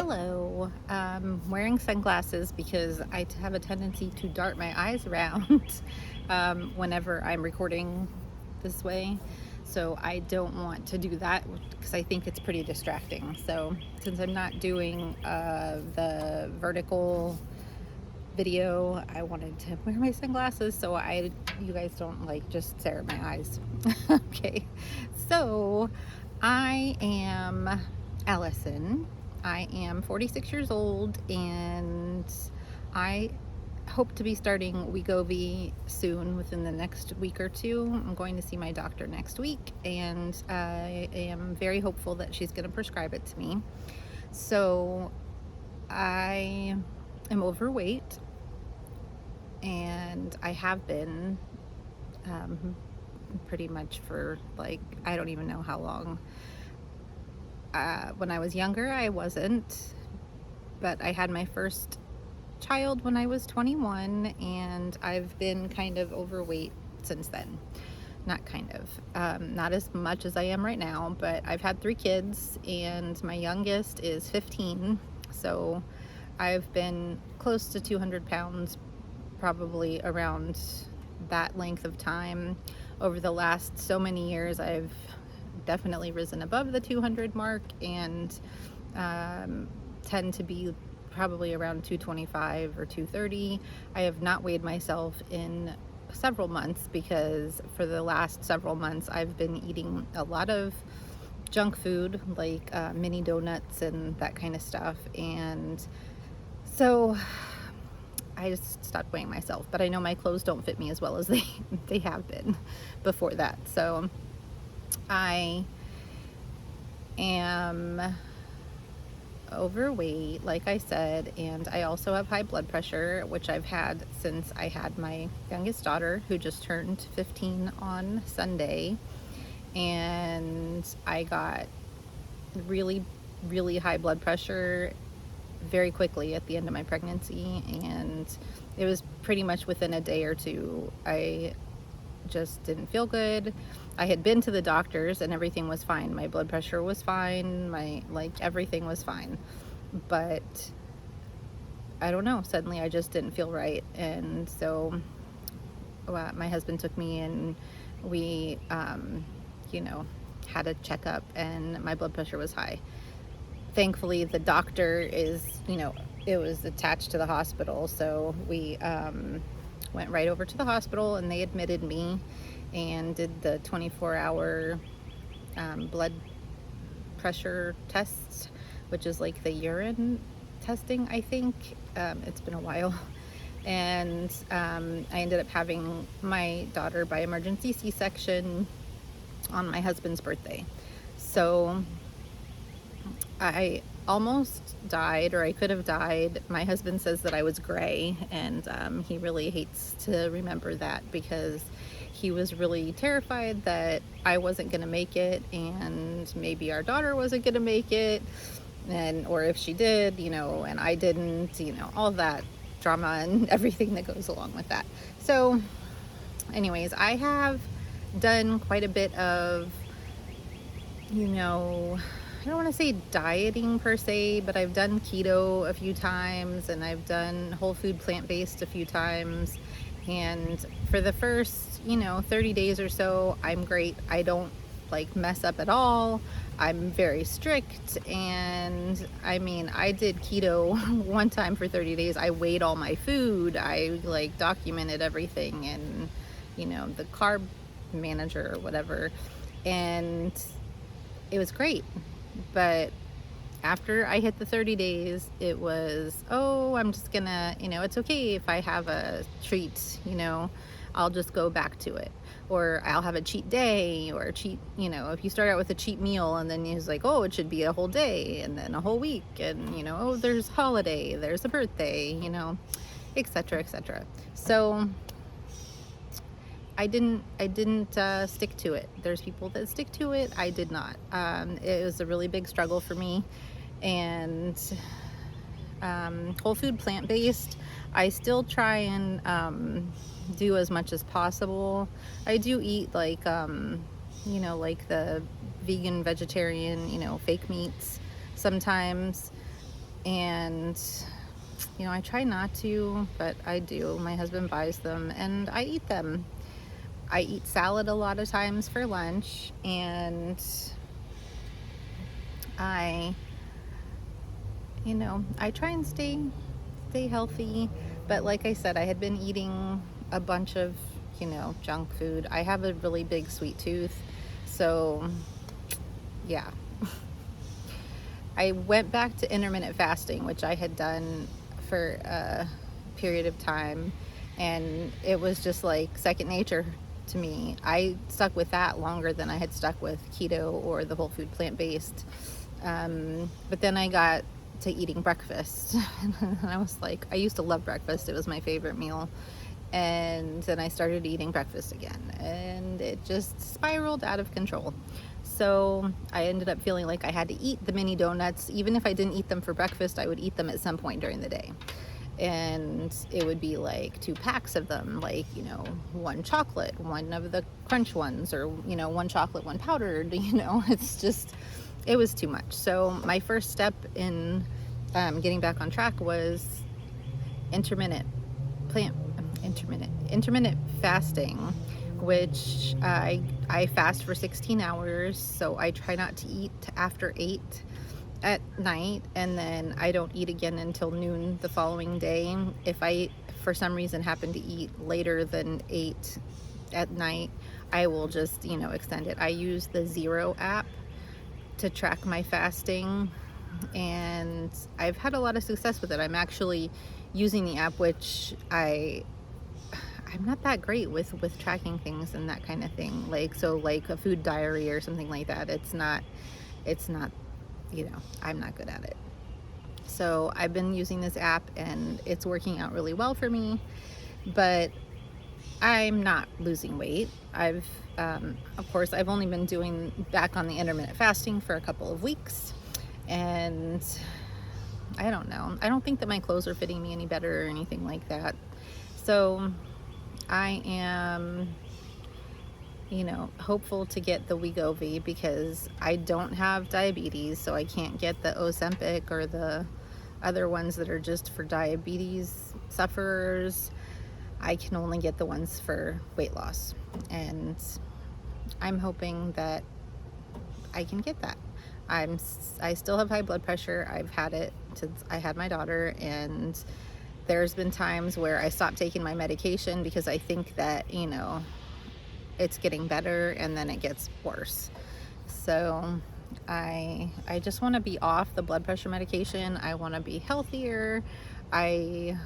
Hello. Wearing sunglasses because I have a tendency to dart my eyes around whenever I'm recording this way. So I don't want to do that because I think it's pretty distracting. So since I'm not doing the vertical video, I wanted to wear my sunglasses so you guys don't like just stare at my eyes. Okay. So I am Allison. I am 46 years old and I hope to be starting Wegovy soon, within the next week or two. I'm going to see my doctor next week and I am very hopeful that she's going to prescribe it to me. So I am overweight and I have been pretty much for like, I don't even know how long. When I was younger, I wasn't, but I had my first child when I was 21, and I've been kind of overweight since then. Not kind of, not as much as I am right now, but I've had 3 kids, and my youngest is 15, so I've been close to 200 pounds, probably around that length of time. Over the last so many years, I've definitely risen above the 200 mark and tend to be probably around 225 or 230. I have not weighed myself in several months because for the last several months I've been eating a lot of junk food, like mini donuts and that kind of stuff, and so I just stopped weighing myself. But I know my clothes don't fit me as well as they have been before that. So I am overweight, like I said, and I also have high blood pressure, which I've had since I had my youngest daughter, who just turned 15 on Sunday. And I got really, really high blood pressure very quickly at the end of my pregnancy, and it was pretty much within a day or two. I just didn't feel good. I had been to the doctors and everything was fine. My blood pressure was fine. Everything was fine. But I don't know, suddenly I just didn't feel right. And so my husband took me and we, had a checkup and my blood pressure was high. Thankfully, the doctor it was attached to the hospital. So we, went right over to the hospital and they admitted me and did the 24-hour blood pressure tests, which is like the urine testing, I think. It's been a while. And I ended up having my daughter by emergency C-section on my husband's birthday. So I almost died, or I could have died. My husband says that I was gray, and he really hates to remember that because he was really terrified that I wasn't going to make it, and maybe our daughter wasn't going to make it, or if she did, and I didn't, all that drama and everything that goes along with that. So anyways, I have done quite a bit of, I don't want to say dieting per se, but I've done keto a few times and I've done whole food plant-based a few times. And for the first, 30 days or so, I'm great. I don't mess up at all. I'm very strict. And I mean, I did keto one time for 30 days. I weighed all my food. I documented everything and, the carb manager or whatever. And it was great. But after I hit the 30 days, it was, I'm just gonna, it's okay if I have a treat, I'll just go back to it. Or I'll have a cheat day, or a cheat, if you start out with a cheat meal and then it's like, it should be a whole day and then a whole week. And, there's holiday, there's a birthday, etc., etc. So I didn't stick to it. There's people that stick to it. I did not. It was a really big struggle for me. And whole food plant-based, I still try and do as much as possible. I do eat like the vegan, vegetarian, fake meats sometimes. And, I try not to, but I do. My husband buys them and I eat them. I eat salad a lot of times for lunch, and I, I try and stay healthy. But like I said, I had been eating a bunch of, junk food. I have a really big sweet tooth. So, yeah. I went back to intermittent fasting, which I had done for a period of time, and it was just like second nature to me. I stuck with that longer than I had stuck with keto or the whole food plant-based. But then I got to eating breakfast. And I was like, I used to love breakfast. It was my favorite meal. And then I started eating breakfast again, and it just spiraled out of control. So I ended up feeling like I had to eat the mini donuts. Even if I didn't eat them for breakfast, I would eat them at some point during the day. And it would be like 2 packs of them, like, one chocolate, one of the crunch ones, or, one chocolate, one powdered, it was too much. So my first step in getting back on track was intermittent fasting, which I fast for 16 hours. So I try not to eat after 8 at night, and then I don't eat again until noon the following day. If I for some reason happen to eat later than 8 at night, I will just extend it. I use the Zero app to track my fasting, and I've had a lot of success with it. I'm actually using the app, which I'm not that great with tracking things and that kind of thing. Like a food diary or something like that. It's not I'm not good at it. So I've been using this app and it's working out really well for me, but I'm not losing weight. Of course, I've only been doing back on the intermittent fasting for a couple of weeks, and I don't know. I don't think that my clothes are fitting me any better or anything like that. So I am, hopeful to get the Wegovy, because I don't have diabetes, so I can't get the Ozempic or the other ones that are just for diabetes sufferers. I can only get the ones for weight loss, and I'm hoping that I can get that. I still have high blood pressure. I've had it since I had my daughter, and there's been times where I stopped taking my medication because I think that, it's getting better, and then it gets worse. So I just want to be off the blood pressure medication. I want to be healthier. I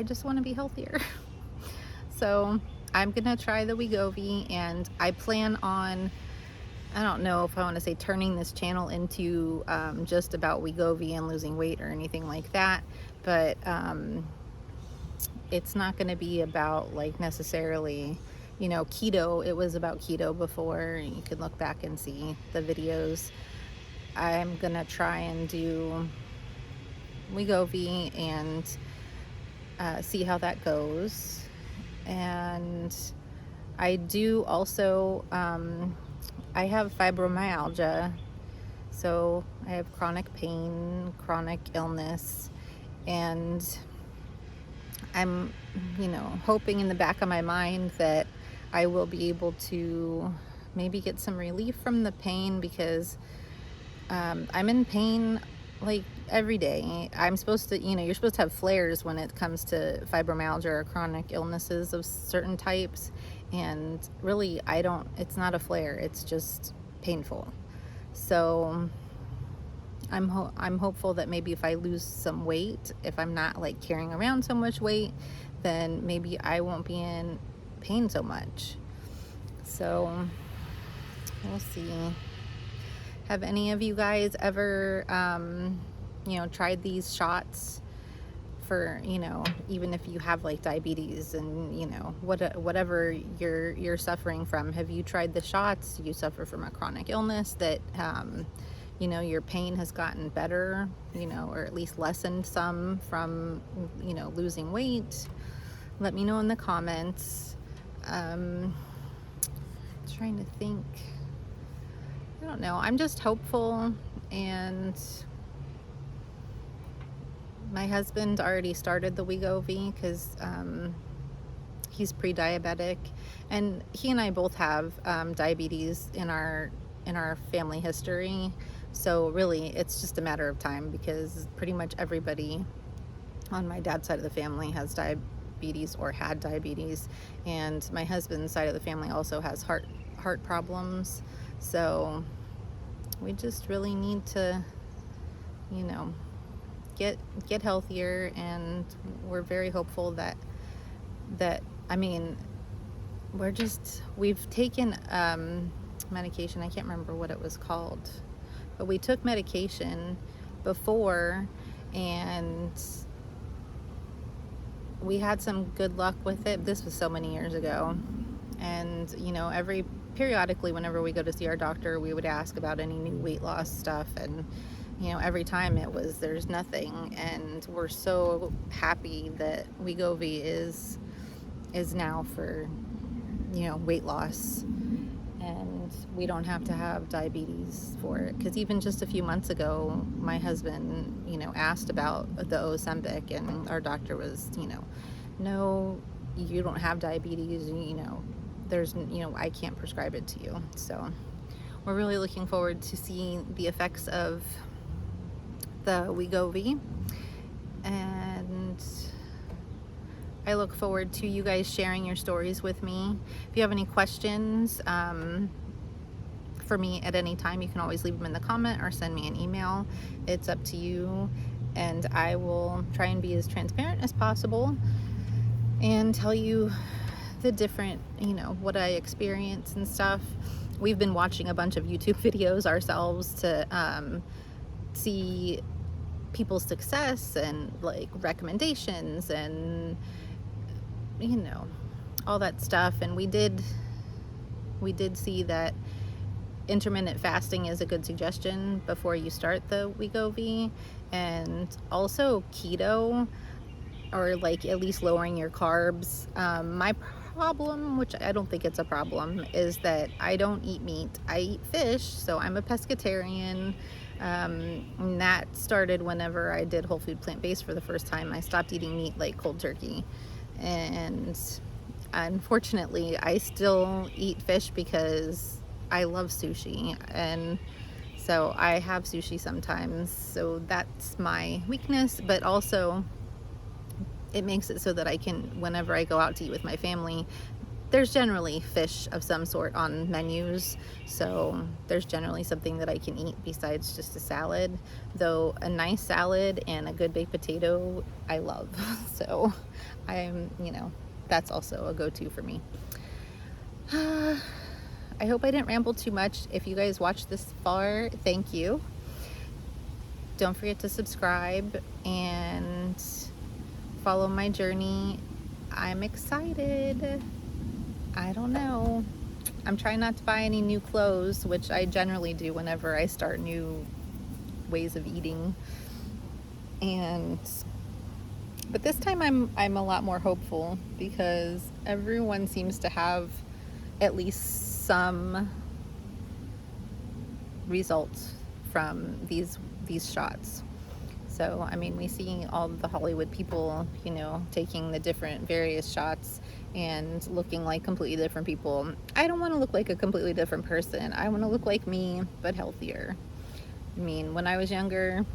just want to be healthier. So I'm gonna try the Wegovy, and I plan on, I don't know if I want to say turning this channel into just about Wegovy and losing weight or anything like that, but it's not going to be about like necessarily, keto. It was about keto before. You can look back and see the videos. I'm going to try and do Wegovy and see how that goes. And I do also, I have fibromyalgia, so I have chronic pain, chronic illness, and I'm, hoping in the back of my mind that I will be able to maybe get some relief from the pain, because I'm in pain like every day. I'm supposed to, you're supposed to have flares when it comes to fibromyalgia or chronic illnesses of certain types, and really it's not a flare, it's just painful. So I'm hopeful that maybe if I lose some weight, if I'm not like carrying around so much weight, then maybe I won't be in pain so much. So we'll see. Have any of you guys ever tried these shots for, even if you have like diabetes and whatever you're suffering from? Have you tried the shots? You suffer from a chronic illness that your pain has gotten better, or at least lessened some from losing weight? Let me know in the comments. Trying to think. I don't know. I'm just hopeful, and my husband already started the Wegovy because he's pre-diabetic, and he and I both have diabetes in our family history. So really, it's just a matter of time because pretty much everybody on my dad's side of the family has diabetes or had diabetes, and my husband's side of the family also has heart problems. So we just really need to, you know, get healthier, and we're very hopeful that I mean, we've taken medication. I can't remember what it was called, but we took medication before, and we had some good luck with it. This was so many years ago, and periodically whenever we go to see our doctor, we would ask about any new weight loss stuff, and every time it was there's nothing. And we're so happy that Wegovy is now for weight loss, and we don't have to have diabetes for it. Because even just a few months ago, my husband asked about the Ozempic, and our doctor was no, you don't have diabetes, there's I can't prescribe it to you. So we're really looking forward to seeing the effects of the Wegovy, and I look forward to you guys sharing your stories with me. If you have any questions for me at any time, you can always leave them in the comment or send me an email. It's up to you, and I will try and be as transparent as possible and tell you the different, what I experience and stuff. We've been watching a bunch of YouTube videos ourselves to see people's success and like recommendations and all that stuff. And we did see that intermittent fasting is a good suggestion before you start the Wegovy, and also keto, or like at least lowering your carbs. My problem, which I don't think it's a problem, is that I don't eat meat. I eat fish, so I'm a pescatarian. And that started whenever I did whole food plant-based for the first time. I stopped eating meat like cold turkey, and unfortunately I still eat fish because I love sushi, and so I have sushi sometimes. So that's my weakness, but also it makes it so that I can, whenever I go out to eat with my family, there's generally fish of some sort on menus, so there's generally something that I can eat besides just a salad. Though a nice salad and a good baked potato I love. So I'm, that's also a go-to for me. I hope I didn't ramble too much. If you guys watched this far, thank you. Don't forget to subscribe and follow my journey. I'm excited. I don't know. I'm trying not to buy any new clothes, which I generally do whenever I start new ways of eating. But this time I'm a lot more hopeful because everyone seems to have at least some results from these shots. So, I mean, we see all the Hollywood people, taking the different various shots and looking like completely different people. I don't want to look like a completely different person. I want to look like me, but healthier. I mean, when I was younger,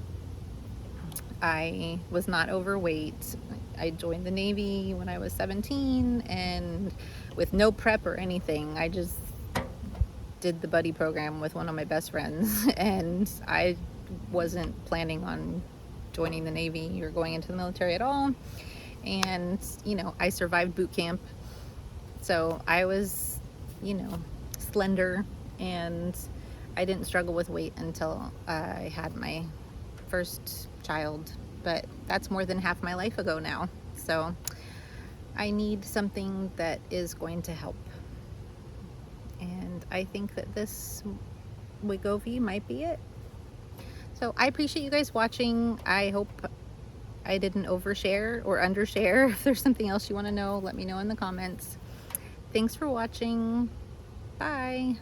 I was not overweight. I joined the Navy when I was 17, and with no prep or anything, I just did the buddy program with one of my best friends, and I wasn't planning on joining the Navy or going into the military at all. And I survived boot camp, so I was slender, and I didn't struggle with weight until I had my first child. But that's more than half my life ago now, so I need something that is going to help, and I think that this Wegovy might be it. So I appreciate you guys watching. I hope I didn't overshare or undershare. If there's something else you want to know, let me know in the comments. Thanks for watching. Bye.